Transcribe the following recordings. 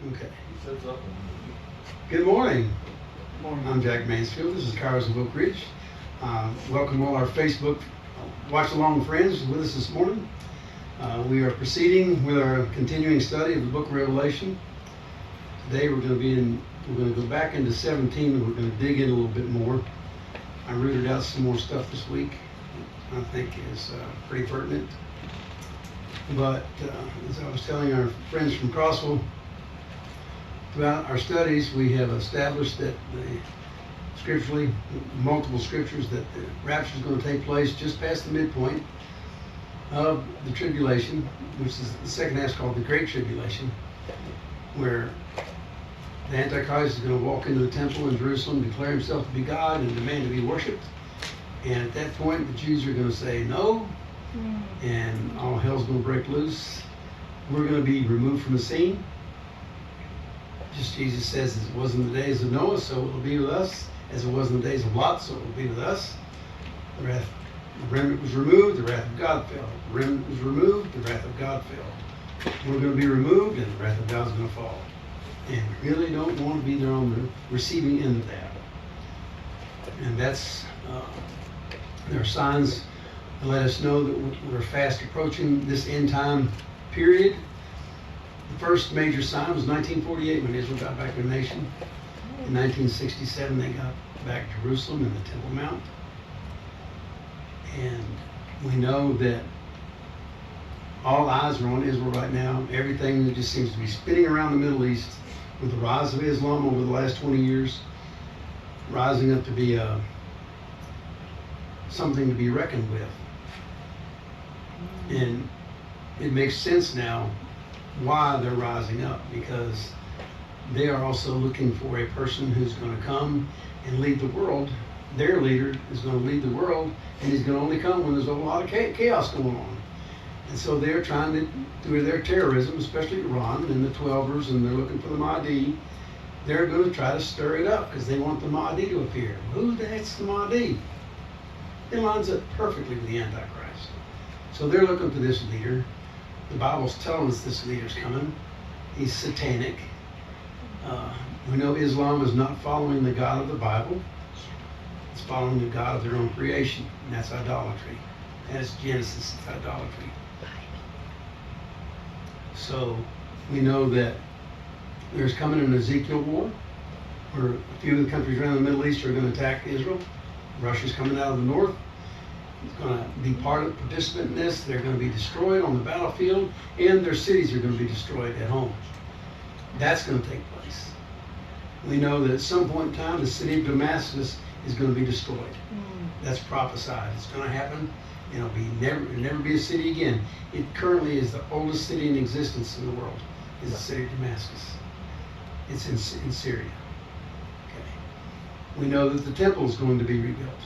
Okay. He sets up on Good morning. the morning. I'm Jack Mansfield. This is Kairos of Oak Ridge. Welcome all our Facebook watch along friends with us this morning. We are proceeding with our continuing study of the book of Revelation. Today we're going to go back into 17 and we're going to dig in a little bit more. I rooted out some more stuff this week I think is pretty pertinent. But as I was telling our friends from Crossville, throughout our studies, we have established that multiple scriptures, that the rapture is going to take place just past the midpoint of the tribulation, which is the second half called the Great Tribulation, where the Antichrist is going to walk into the temple in Jerusalem, declare himself to be God, and demand to be worshipped. And at that point, the Jews are going to say no, and all hell's going to break loose. We're going to be removed from the scene. Just Jesus says, as it was in the days of Noah, so it will be with us. As it was in the days of Lot, so it will be with us. The remnant was removed, the wrath of God fell. The remnant was removed, the wrath of God fell. We're going to be removed, and the wrath of God is going to fall. And we really don't want to be there on the receiving end of that. And that's, there are signs that let us know that we're fast approaching this end time period. The first major sign was 1948 when Israel got back their nation. In 1967 they got back Jerusalem and the Temple Mount. And we know that all eyes are on Israel right now. Everything that just seems to be spinning around the Middle East with the rise of Islam over the last 20 years, rising up to be something to be reckoned with. And it makes sense now why they're rising up, because they are also looking for a person who's going to come and lead the world. Their leader is going to lead the world, and he's going to only come when there's a lot of chaos going on. And so they're trying to, through their terrorism, especially Iran and the Twelvers, and they're looking for the Mahdi, they're going to try to stir it up because they want the Mahdi to appear. Who the heck's the Mahdi? It lines up perfectly with the Antichrist. So they're looking for this leader. The Bible's telling us this leader's coming. He's satanic. We know Islam is not following the God of the Bible. It's following the God of their own creation, and that's idolatry. That's Genesis, it's idolatry. So we know that there's coming an Ezekiel war, where a few of the countries around the Middle East are going to attack Israel. Russia's coming out of the north. It's going to be participant in this. They're going to be destroyed on the battlefield, and their cities are going to be destroyed at home. That's going to take place. We know that at some point in time, the city of Damascus is going to be destroyed. That's prophesied. It's going to happen. It'll never be a city again. It currently is the oldest city in existence in the world. Is the city of Damascus. It's in Syria. Okay. We know that the temple is going to be rebuilt,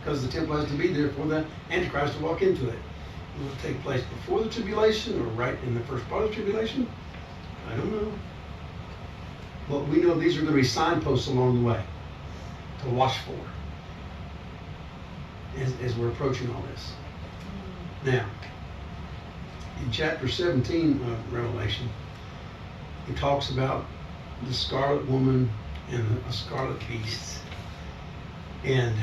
because the temple has to be there for the Antichrist to walk into it. Will it take place before the tribulation or right in the first part of the tribulation? I don't know. But we know these are going to be signposts along the way to watch for as we're approaching all this. Now, in chapter 17 of Revelation, it talks about the scarlet woman and a scarlet beast. And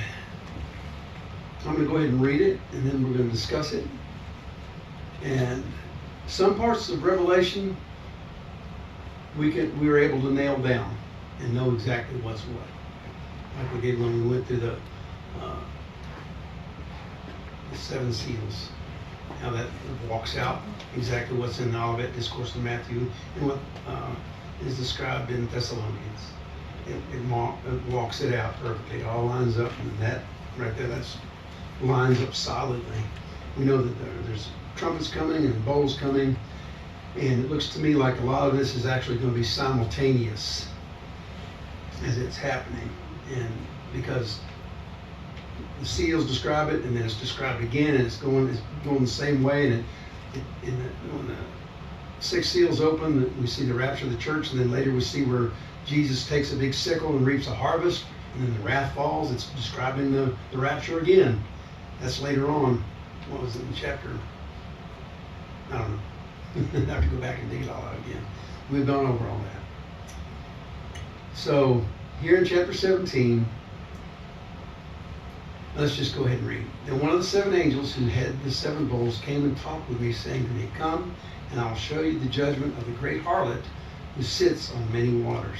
I'm going to go ahead and read it, and then we're going to discuss it. And some parts of Revelation we were able to nail down and know exactly what's what. Like we did when we went through the seven seals. How that walks out exactly what's in the Olivet Discourse of Matthew and what is described in Thessalonians. It walks it out perfectly. It all lines up, and that right there, that's lines up solidly. We know that there's trumpets coming and bowls coming, and it looks to me like a lot of this is actually going to be simultaneous as it's happening, and because the seals describe it, and then it's described again, and it's going the same way, and when the sixth seal's open, we see the rapture of the church, and then later we see where Jesus takes a big sickle and reaps a harvest, and then the wrath falls. It's describing the rapture again. That's later on. What was it in chapter? I don't know. I have to go back and dig it all out again. We've gone over all that. So here in chapter 17, let's just go ahead and read. Then one of the 7 angels who had the 7 bowls came and talked with me, saying to me, Come, and I'll show you the judgment of the great harlot who sits on many waters,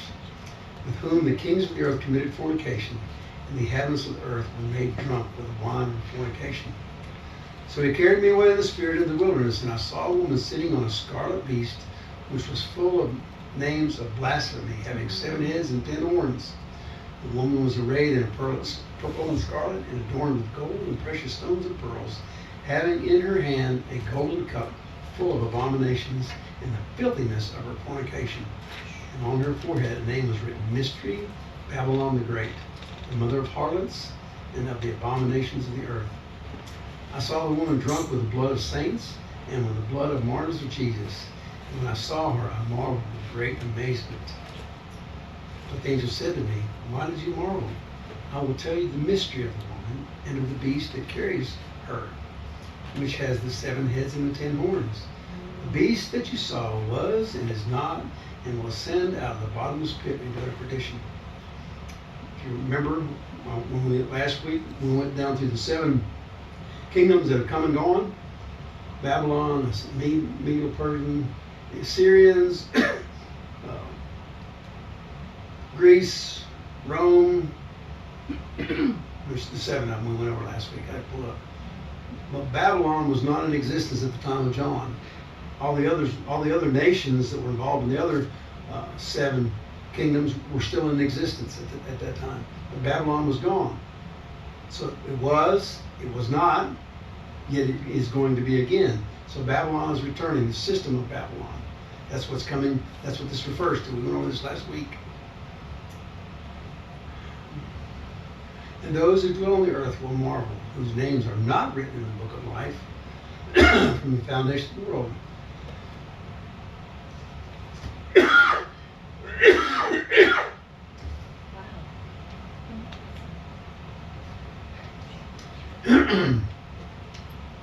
with whom the kings of the earth committed fornication, and the inhabitants of the earth were made drunk with the wine of fornication. So he carried me away in the spirit in the wilderness, and I saw a woman sitting on a scarlet beast, which was full of names of blasphemy, having 7 heads and 10 horns. The woman was arrayed in purple and scarlet, and adorned with gold and precious stones and pearls, having in her hand a golden cup full of abominations and the filthiness of her fornication. And on her forehead a name was written, Mystery, Babylon the Great, the mother of harlots and of the abominations of the earth. I saw the woman drunk with the blood of saints and with the blood of martyrs of Jesus. And when I saw her, I marveled with great amazement. But the angel said to me, Why did you marvel? I will tell you the mystery of the woman and of the beast that carries her, which has the 7 heads and the 10 horns. The beast that you saw was and is not, and will ascend out of the bottomless pit and go to perdition. If you remember, last week we went down through the 7 kingdoms that have come and gone: Babylon, the Medo-Persian, the Assyrians, Greece, Rome. There's the 7 of them we went over last week. I pulled up. But Babylon was not in existence at the time of John. All the other nations that were involved in the other 7 kingdoms were still in existence at that time. But Babylon was gone. So it was not, yet it is going to be again. So Babylon is returning, the system of Babylon. That's what's coming, that's what this refers to. We went over this last week. And those who dwell on the earth will marvel, whose names are not written in the book of life from the foundation of the world.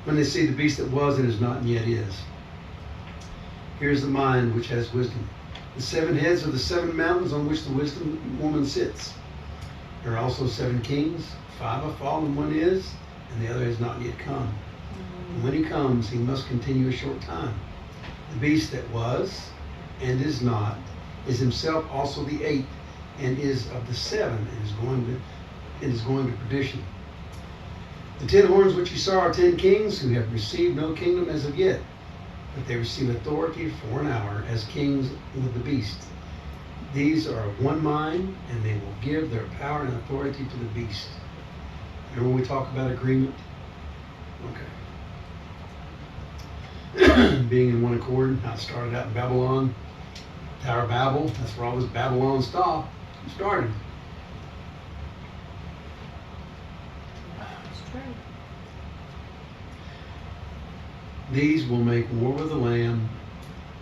When they see the beast that was and is not and yet is. Here's the mind which has wisdom. The 7 heads are the 7 mountains on which the wisdom woman sits. There are also 7 kings, 5 have fallen, 1 is, and the other has not yet come. And when he comes, he must continue a short time. The beast that was and is not is himself also the 8th, and is of the 7, and is going to perdition. The 10 horns which you saw are 10 kings who have received no kingdom as of yet, but they receive authority for an hour as kings with the beast. These are of one mind, and they will give their power and authority to the beast. Remember when we talk about agreement? Okay. Being in one accord, how it started out in Babylon, Tower of Babel, that's where all this Babylon stuff started. That's true. These will make war with the Lamb,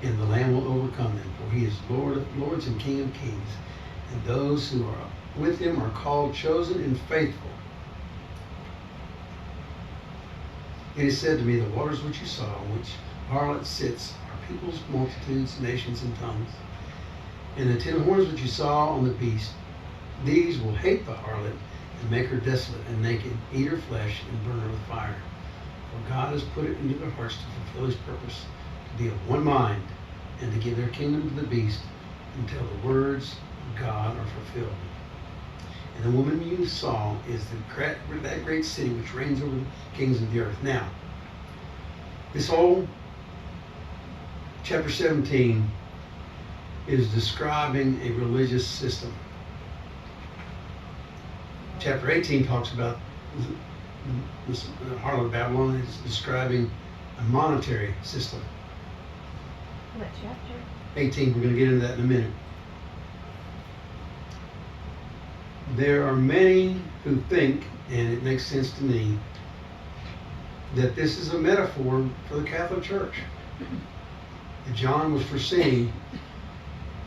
and the Lamb will overcome them, for he is Lord of lords and King of kings, and those who are with him are called, chosen, and faithful. And he said to me, the waters which you saw, which harlot sits, are peoples, multitudes, nations, and tongues. And the 10 horns which you saw on the beast, these will hate the harlot, and make her desolate and naked, eat her flesh, and burn her with fire. For God has put it into their hearts to fulfill his purpose, to be of one mind, and to give their kingdom to the beast, until the words of God are fulfilled. And the woman you saw is that great city which reigns over the kings of the earth. Now, this whole chapter 17 is describing a religious system. Chapter 18 talks about the harlot of Babylon. Is describing a monetary system. What chapter? 18, we're going to get into that in a minute. There are many who think, and it makes sense to me, that this is a metaphor for the Catholic Church. That John was foreseeing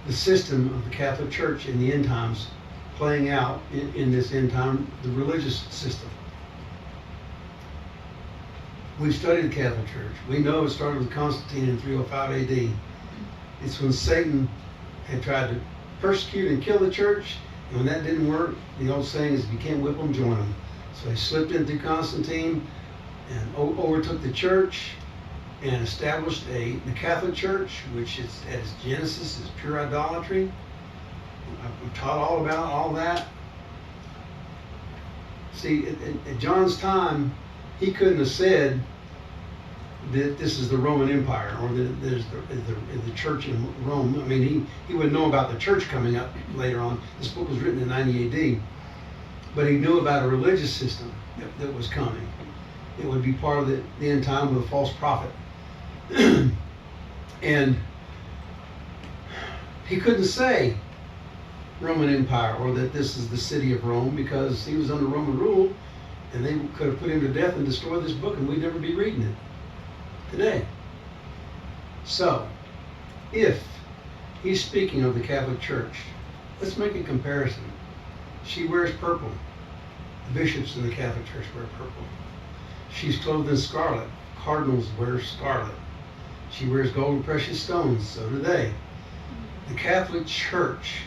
the system of the Catholic Church in the end times playing out in this end time, the religious system. We've studied the Catholic Church. We know it started with Constantine in 305 AD. It's when Satan had tried to persecute and kill the church, and when that didn't work, the old saying is, if you can't whip them, join them. So he slipped in through Constantine and overtook the church and established the Catholic Church, which is at its genesis is pure idolatry. I'm taught all about all that. See, at John's time, he couldn't have said that this is the Roman Empire or that there's the church in Rome. I mean, he would know about the church coming up later on. This book was written in 90 AD. But he knew about a religious system that was coming. It would be part of the end time with a false prophet. And he couldn't say Roman Empire or that this is the city of Rome because he was under Roman rule, and they could have put him to death and destroyed this book, and we'd never be reading it today. So, if he's speaking of the Catholic Church, let's make a comparison. She wears purple. The bishops in the Catholic Church wear purple. She's clothed in scarlet. Cardinals wear scarlet. She wears gold and precious stones. So do they. The Catholic Church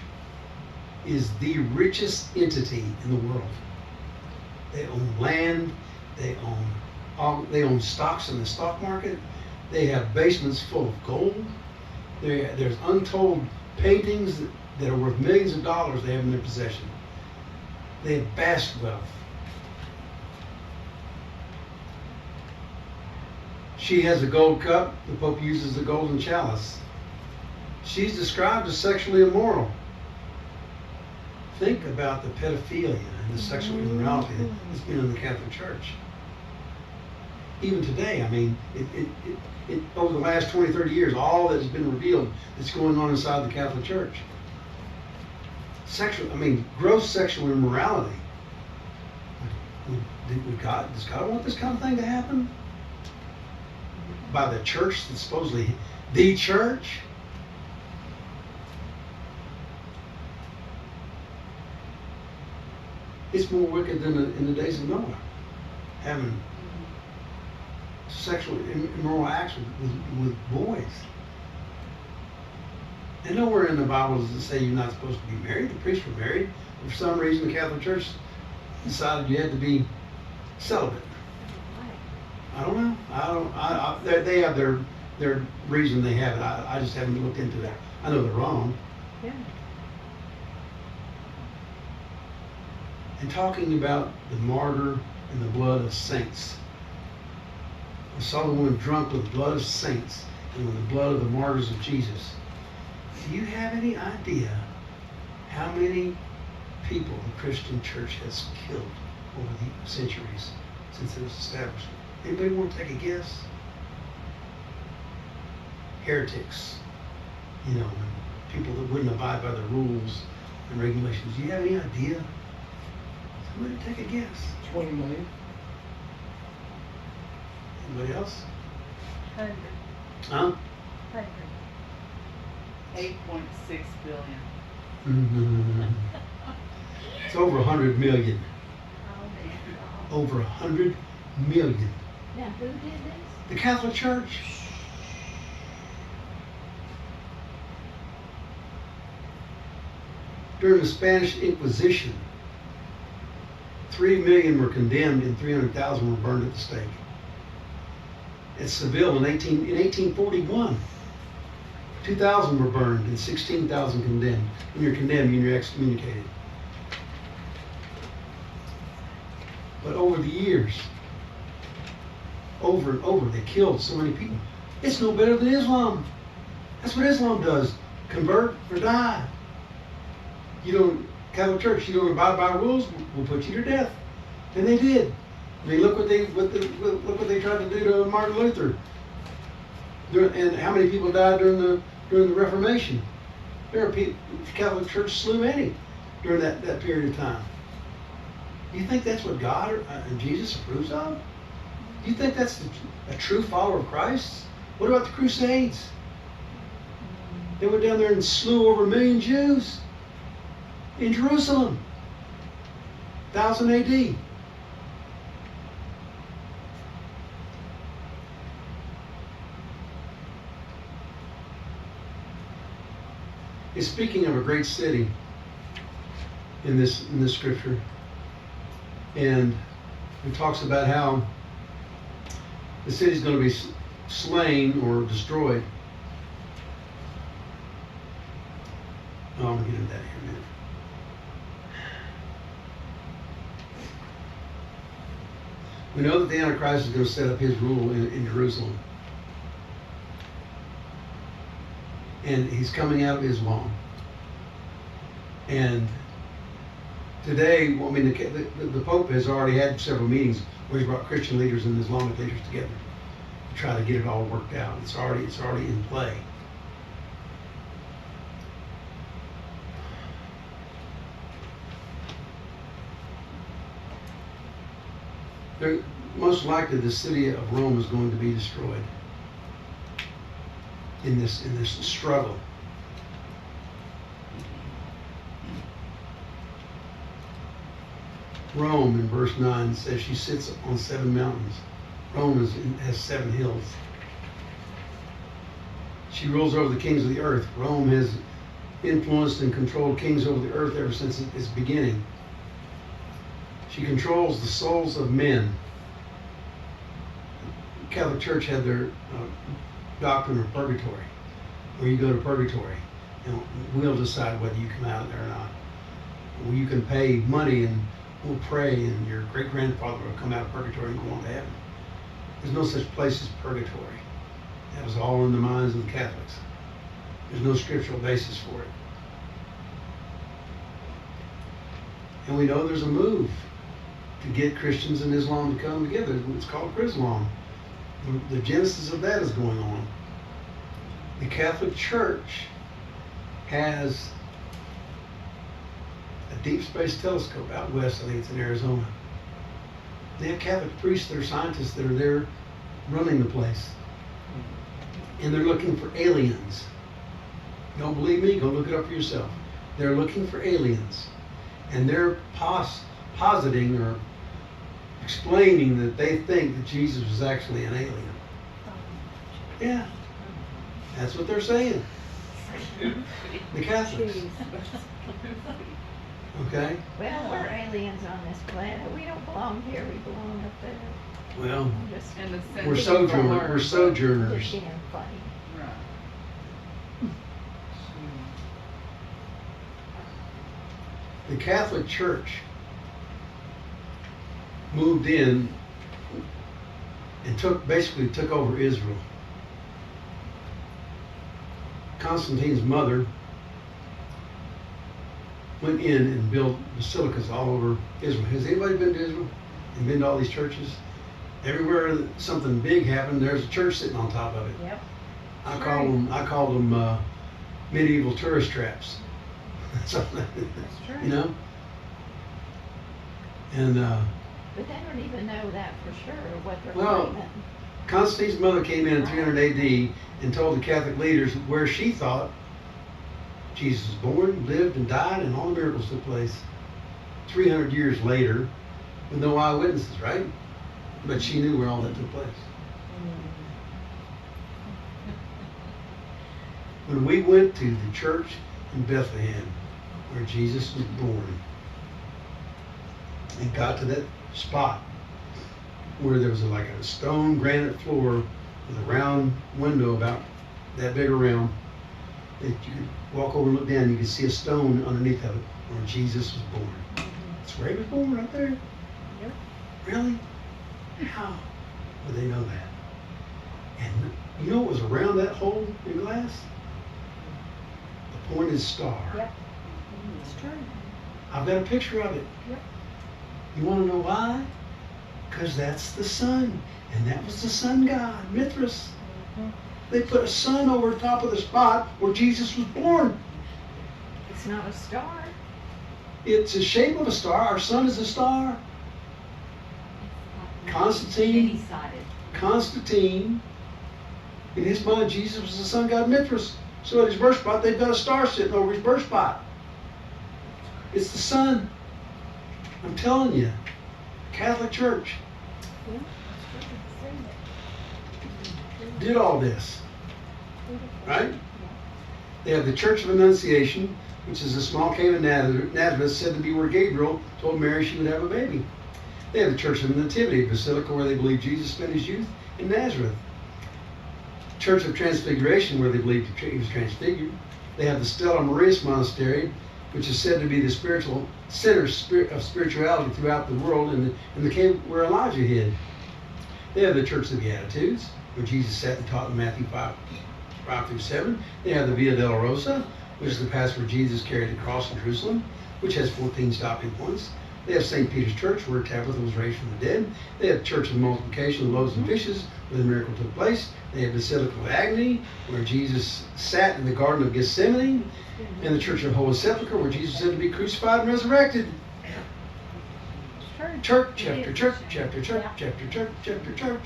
is the richest entity in the world. They own land. They own stocks in the stock market. They have basements full of gold. There's untold paintings that are worth millions of dollars they have in their possession. They have vast wealth. She has a gold cup. The Pope uses the golden chalice. She's described as sexually immoral. Think about the pedophilia and the sexual immorality that's been in the Catholic Church. Even today, I mean, over the last 20, 30 years, all that has been revealed that's going on inside the Catholic Church. Gross sexual immorality. Does God want this kind of thing to happen? By the church that's supposedly the church? It's more wicked than in the days of Noah, having sexual immoral acts with boys. And nowhere in the Bible does it say you're not supposed to be married. The priests were married. But for some reason, the Catholic Church decided you had to be celibate. I don't know. They have their reason they have it. I just haven't looked into that. I know they're wrong. Yeah. And talking about the martyr and the blood of saints. I saw the woman drunk with the blood of saints and with the blood of the martyrs of Jesus. Do you have any idea how many people the Christian church has killed over the centuries since it was established? Anybody want to take a guess? Heretics, and people that wouldn't abide by the rules and regulations. Do you have any idea? Somebody take a guess. 20 million. Anybody else? 100. Huh? 100. 8.6 billion. Mm-hmm. It's over 100 million. Oh, man. Over 100 million. Now, who did this? The Catholic Church. During the Spanish Inquisition, 3 million were condemned and 300,000 were burned at the stake. At Seville in 1841, 2,000 were burned and 16,000 condemned. When you're condemned, you're excommunicated. But over the years, over and over, they killed so many people. It's no better than Islam. That's what Islam does. Convert or die. Catholic Church, you don't abide by rules, we'll put you to death. And they did. I mean, look what they tried to do to Martin Luther. And how many people died during the Reformation? The Catholic Church slew many during that period of time. Do you think that's what God and Jesus approves of? Do you think that's a true follower of Christ? What about the Crusades? They went down there and slew over 1 million Jews in Jerusalem, 1000 AD. is speaking of a great city in this scripture, and it talks about how the city is going to be slain or destroyed. Oh, I'm going to get into that here in a minute. We know that the Antichrist is going to set up his rule in Jerusalem. And he's coming out of Islam. And today, I mean, the Pope has already had several meetings where he's brought Christian leaders and Islamic leaders together to try to get it all worked out. It's already in play. Most likely, the city of Rome is going to be destroyed in this struggle. Rome, in verse 9, says she sits on 7 mountains. Rome has 7 hills. She rules over the kings of the earth. Rome has influenced and controlled kings over the earth ever since its beginning. She controls the souls of men. The Catholic Church had their doctrine of purgatory, where you go to purgatory, and we'll decide whether you come out of there or not. Well, you can pay money and we'll pray, and your great-grandfather will come out of purgatory and go on to heaven. There's no such place as purgatory. That was all in the minds of the Catholics. There's no scriptural basis for it. And we know there's a move to get Christians and Islam to come together. It's called Chrislam. The genesis of that is going on. The Catholic Church has a deep space telescope out west. I think it's in Arizona. They have Catholic priests that are scientists that are there running the place. And they're looking for aliens. You don't believe me? Go look it up for yourself. They're looking for aliens. And they're positing or explaining that they think that Jesus was actually an alien. Yeah. That's what they're saying. The Catholics. Okay? Well, we're aliens on this planet. We don't belong here. We belong up there. Well, I'm just And the we're sense of sojourners. humor. We're sojourners. just being funny. Right. The Catholic Church moved in and basically took over Israel. Constantine's mother went in and built basilicas all over Israel. Has anybody been to Israel and been to all these churches? Everywhere that something big happened, there's a church sitting on top of it. Yep. I call them medieval tourist traps. That's true. You know? And But they don't even know that for sure, what they're Well, claiming. Constantine's mother came in 300 AD and told the Catholic leaders where she thought Jesus was born, lived, and died, and all the miracles took place. 300 years later, with no eyewitnesses, right? But she knew where all that took place. When we went to the church in Bethlehem, where Jesus was born, and got to that spot where there was like a stone granite floor with a round window about that big around, that you could walk over and look down, you could see a stone underneath of it where Jesus was born. That's where he was born, right there. Yep. Really? How would they know that? And you know what was around that hole in glass? The pointed star. Yep. It's true. I've got a picture of it. Yep. You want to know why? Because that's the sun. And that was the sun god, Mithras. They put a sun over top of the spot where Jesus was born. It's not a star. It's the shape of a star. Our sun is a star. Constantine, in his mind, Jesus was the sun god Mithras. So at his birth spot, they've got a star sitting over his birth spot. It's the sun. I'm telling you, Catholic Church Yeah, that's true. did all this, right? They have the Church of Annunciation, which is a small cave in Nazareth, said to be where Gabriel told Mary she would have a baby. They have the Church of the Nativity, a basilica where they believe Jesus spent his youth in Nazareth. Church of Transfiguration, where they believe he was transfigured. They have the Stella Maris Monastery, which is said to be the spiritual center of spirituality throughout the world, and the cave where Elijah hid. They have the Church of the Beatitudes, where Jesus sat and taught in Matthew 5-7. They have the Via Dolorosa, which is the path where Jesus carried the cross in Jerusalem, which has 14 stopping points. They have St. Peter's Church, where Tabitha was raised from the dead. They have Church of Multiplication of Loaves and Fishes, where the miracle took place. They have Basilica of Agni, where Jesus sat in the Garden of Gethsemane. And the Church of Holy Sepulchre, where Jesus said to be crucified and resurrected. Church, chapter, church, chapter, church, chapter, church, chapter, church.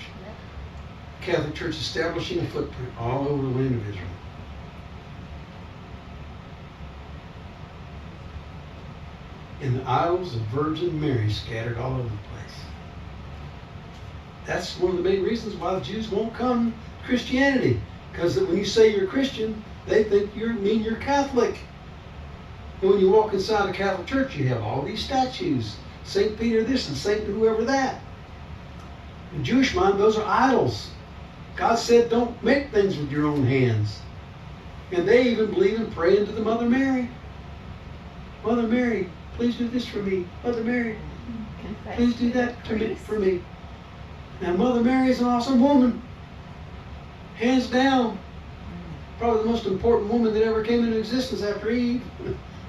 Catholic Church establishing a footprint all over the land of Israel. And the idols of Virgin Mary scattered all over the place. That's one of the main reasons why the Jews won't come to Christianity. Because when you say you're a Christian, they think you're Catholic. And when you walk inside a Catholic church, you have all these statues. St. Peter this and St. whoever that. In Jewish mind, those are idols. God said don't make things with your own hands. And they even believe in praying to the Mother Mary. Mother Mary, please do this for me. Mother Mary, please do that for me. Now Mother Mary is an awesome woman. Hands down. Probably the most important woman that ever came into existence after Eve.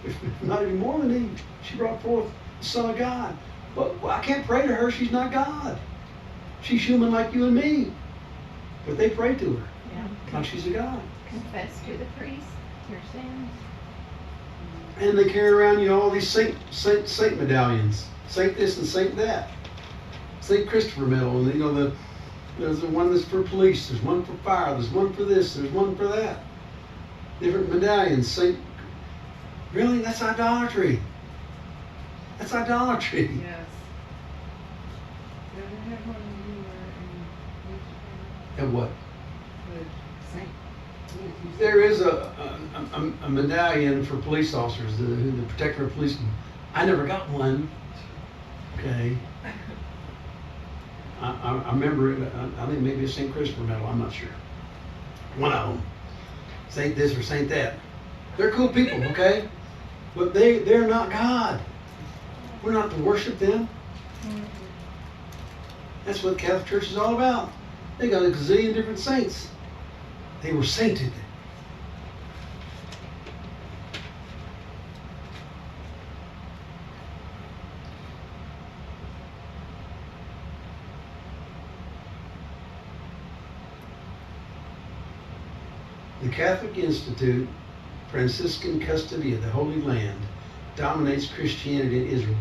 If not even more than Eve. She brought forth the Son of God. But I can't pray to her. She's not God. She's human like you and me. But they pray to her. Yeah. Like she's a God. Confess to the priest your sins. And they carry around, all these saint medallions. Saint this and saint that. Saint Christopher medal. And there's the one that's for police, there's one for fire, there's one for this, there's one for that. Different medallions. Really? That's idolatry. That's idolatry. Yes. Did they have one when you were in And what? the Saint? There is a medallion for police officers, the protector of policemen. I never got one. Okay. I remember it. I think maybe a St. Christopher medal. I'm not sure. One of them. Saint this or Saint that. They're cool people, okay? But they're not God. We're not to worship them. That's what the Catholic Church is all about. They got a gazillion different saints. They were sainted. The Catholic Institute, Franciscan custody of the Holy Land, dominates Christianity in Israel.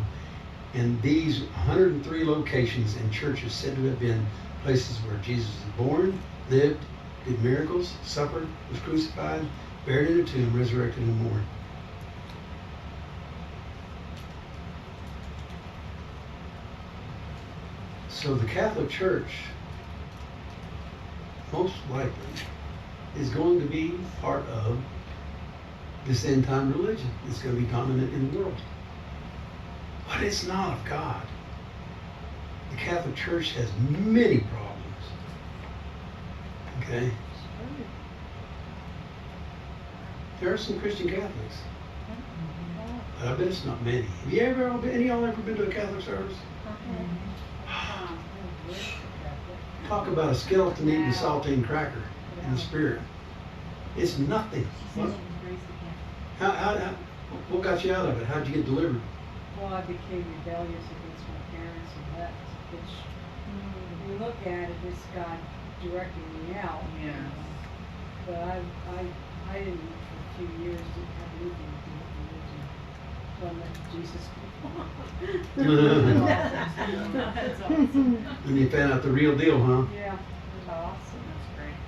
And these 103 locations and churches said to have been places where Jesus was born, lived, did miracles, suffered, was crucified, buried in a tomb, resurrected in the morning. So the Catholic Church, most likely, is going to be part of this end time religion. It's going to be dominant in the world. But it's not of God. The Catholic Church has many problems. Okay? There are some Christian Catholics. But I bet it's not many. Have you ever, any of y'all ever been to a Catholic service? Talk about a skeleton eating a saltine cracker in the spirit. It's nothing. What got you out of it? How'd you get delivered? Well, I became rebellious against my parents and left, which, when you look at it, it's God directing me out. Yes. But I didn't, for a few years, didn't have anything to do with religion. So I let Jesus That's awesome. And you found out the real deal, huh? Yeah, Awesome, that's great.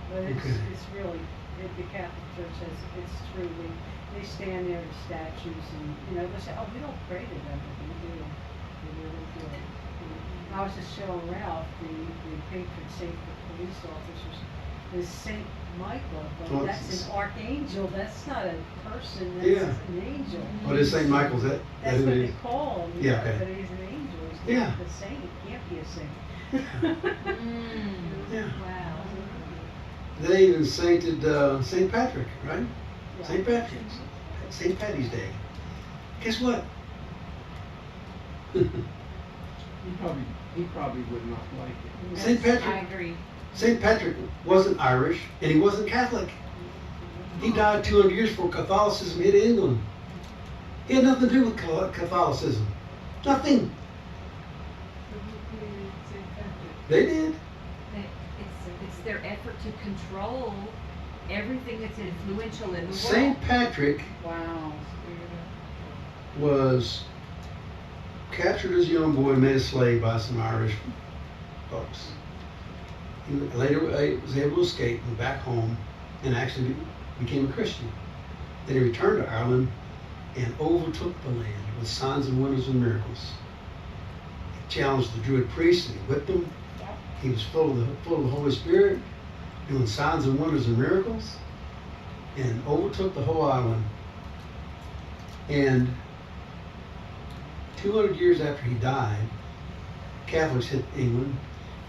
but Okay. it's really, the Catholic Church has, it's true, they stand there with statues and, they say, oh, we don't pray to them, but we do. We really do. And I was just showing Ralph the patron saint for police officers. is Saint Michael, Oh, but that's it's- an archangel, that's not a person, that's Yeah. an angel. What is St. Michael's? That That's who what it they is? call him, Yeah, yeah, okay. but he's an angel, he's Yeah. not the saint, he can't be a saint. Yeah. Wow. They even sainted St. Patrick, right? Yeah. St. Patrick's. St. Patty's Day. Guess what? He probably would not like it. St. I Patrick. agree. St. Patrick wasn't Irish and he wasn't Catholic. He died 200 years before Catholicism hit England. He had nothing to do with Catholicism. Nothing. So who created St. Patrick? They did. It's their effort to control everything that's influential in the world. St. Patrick Wow. was captured as a young boy and made a slave by some Irish folks. He later was able to escape, went back home, and actually became a Christian. Then he returned to Ireland and overtook the land with signs and wonders and miracles. He challenged the Druid priests and he whipped them. He was full of the Holy Spirit, doing signs and wonders and miracles, and overtook the whole island. And 200 years after he died, Catholics hit England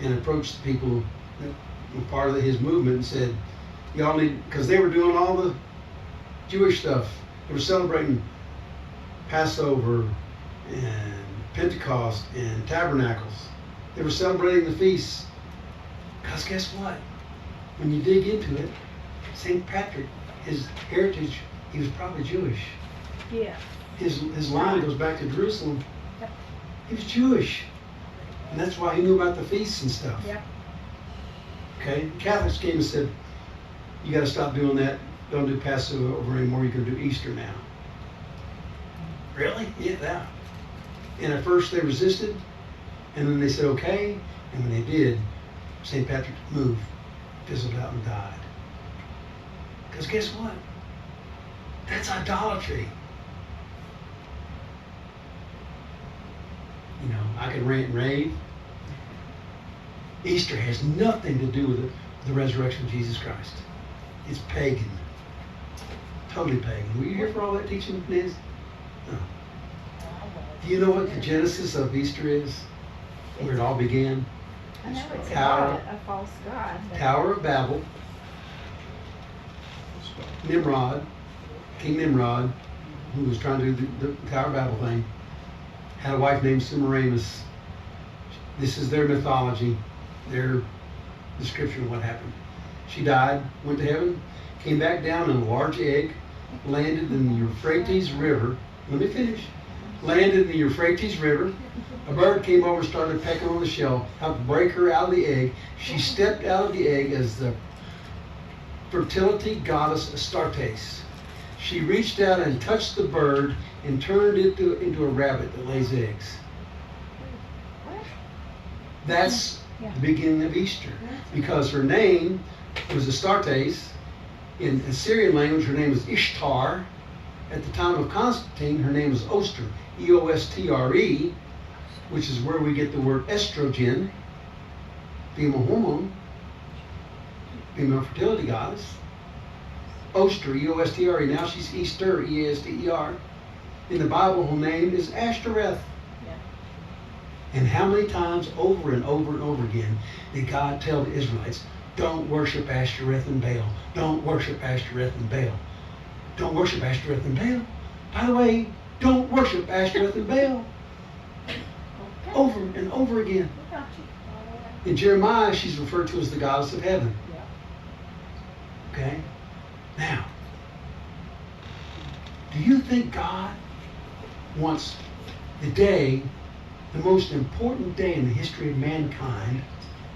and approached the people that were part of his movement and said, y'all need, because they were doing all the Jewish stuff. They were celebrating Passover and Pentecost and Tabernacles. They were celebrating the feasts. Because guess what? When you dig into it, St. Patrick, his heritage, he was probably Jewish. Yeah. His line goes back to Jerusalem. Yep. He was Jewish. And that's why he knew about the feasts and stuff. Yep. Okay? Catholics came and said, you got to stop doing that. Don't do Passover anymore. You're going to do Easter now. Really? Yeah. And at first they resisted. And then they said, okay. And when they did, St. Patrick moved, fizzled out, and died. Because guess what? That's idolatry. You know, I could rant and rave. Easter has nothing to do with the resurrection of Jesus Christ. It's pagan. Totally pagan. Were you here for all that teaching, Liz? No. Do you know what the genesis of Easter is? Where it all began? I know it's Tower. about a false god. but- Tower of Babel. Nimrod, King Nimrod, who was trying to do the Tower of Babel thing, had a wife named Semiramis. This is their mythology, their description of what happened. She died, went to heaven, came back down in a large egg, landed in the Euphrates River. Let me finish. Landed in the Euphrates River. A bird came over and started pecking on the shell, helped break her out of the egg. She stepped out of the egg as the fertility goddess Astartes. She reached out and touched the bird and turned it into a rabbit that lays eggs. What? That's Yeah. the beginning of Easter. Because her name was Astartes. In Assyrian language, her name was Ishtar. At the time of Constantine, her name was Oster, E-O-S-T-R-E, which is where we get the word estrogen, female hormone, female fertility goddess. Oster, E-O-S-T-R-E. Now she's Easter, E-A-S-T-E-R. In the Bible, her name is Ashtoreth. Yeah. And how many times over and over and over again did God tell the Israelites, don't worship Ashtoreth and Baal. Don't worship Ashtoreth and Baal. Don't worship Ashtoreth and Baal. By the way, don't worship Ashtoreth and Baal. Okay. Over and over again. We got you. All right. In Jeremiah, she's referred to as the goddess of heaven. Yeah. Okay? Now, do you think God wants the day, the most important day in the history of mankind,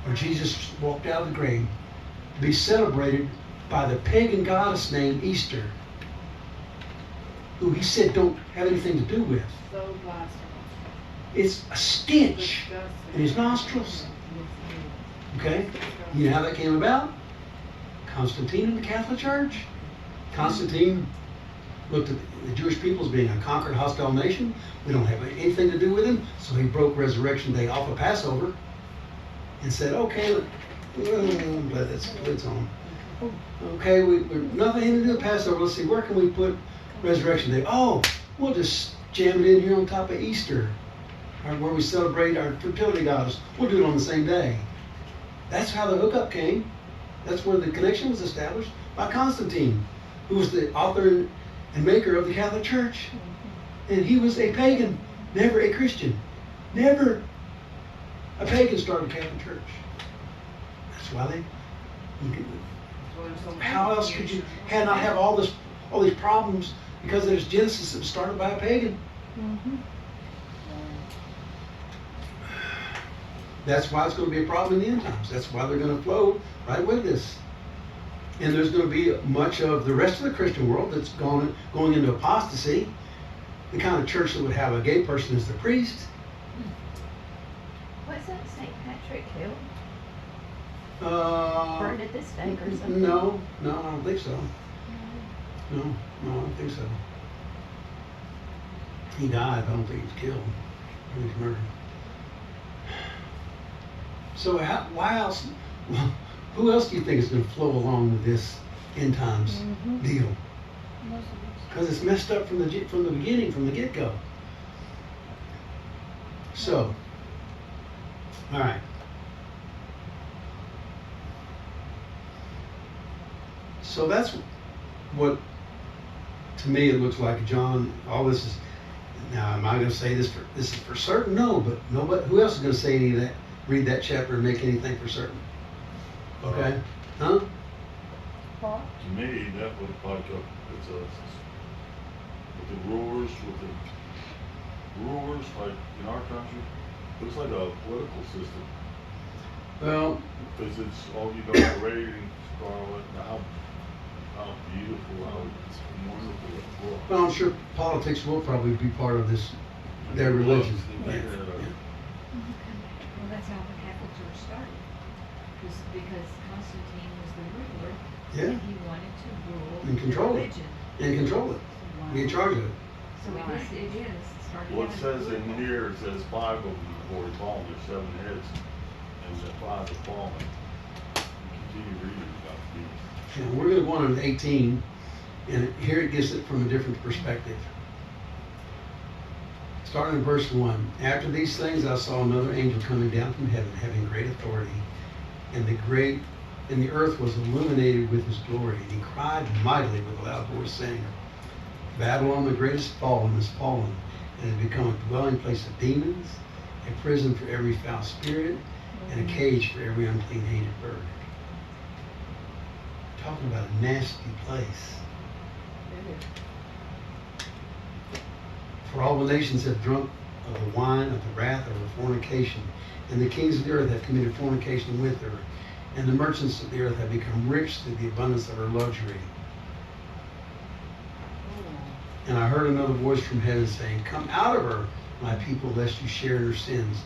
where Jesus walked out of the grave, to be celebrated by the pagan goddess named Easter, who he said don't have anything to do with? So blasphemous. It's a stench Disgusting. in his nostrils. Okay? You know how that came about? Constantine and the Catholic Church. Constantine looked at the Jewish people as being a conquered, hostile nation. We don't have anything to do with them. So he broke Resurrection Day off of Passover and said, okay, I'm glad that's lid's on. Okay, we're nothing to do with Passover. Let's see, where can we put Resurrection Day? Oh, we'll just jam it in here on top of Easter, or where we celebrate our fertility goddess. We'll do it on the same day. That's how the hookup came. That's where the connection was established by Constantine, who was the author and maker of the Catholic Church. And he was a pagan, never a Christian. Never a pagan started the Catholic Church. That's why they. How else could you not have all these problems because there's Genesis that was started by a pagan? Mhm. That's why it's going to be a problem in the end times. That's why they're going to flow right with this. And there's going to be much of the rest of the Christian world that's going into apostasy. The kind of church that would have a gay person as the priest. Wasn't St. Patrick killed? Uh, Burned at the stake or something? no, I don't think so. No, I don't think so. He died, but I don't think he was killed. He was murdered. So why else? Well, who else do you think is going to flow along with this end times Mhm. deal? Most of us. Because it's messed up from the beginning, from the get-go. So, all right. So that's what, to me, it looks like John. All this is. Now, am I going to say this is for certain? No, but nobody. Who else is going to say any of that? Read that chapter and make anything for certain? Okay, huh? Paul? To me, that would like with the rulers, like in our country, looks like a political system. Well, Because it's all you know, parading scarlet, and how beautiful, how it's wonderful it looks. well, I'm sure politics will probably be part of this. Their religion. Yeah. Well, that's how the Catholic Church started. Because Constantine was the ruler. Yeah. And he wanted to rule And control it. religion. And control it. Be in charge of it. So it is, it started. What out as says in political. here, it says 5 of them before he fallen, there's 7 heads, and the 5 have fallen. Continue reading about these. And we're going to go on to 18, and here it gives it from a different perspective. Starting in verse 1. After these things I saw another angel coming down from heaven, having great authority, and the earth was illuminated with his glory. And he cried mightily with a loud voice, saying, Babylon the great is fallen, and has become a dwelling place of demons, a prison for every foul spirit, and a cage for every unclean hated bird. Talking about a nasty place. For all the nations have drunk of the wine of the wrath of her fornication, and the kings of the earth have committed fornication with her, and the merchants of the earth have become rich through the abundance of her luxury. And I heard another voice from heaven saying, Come out of her, my people, lest you share in her sins,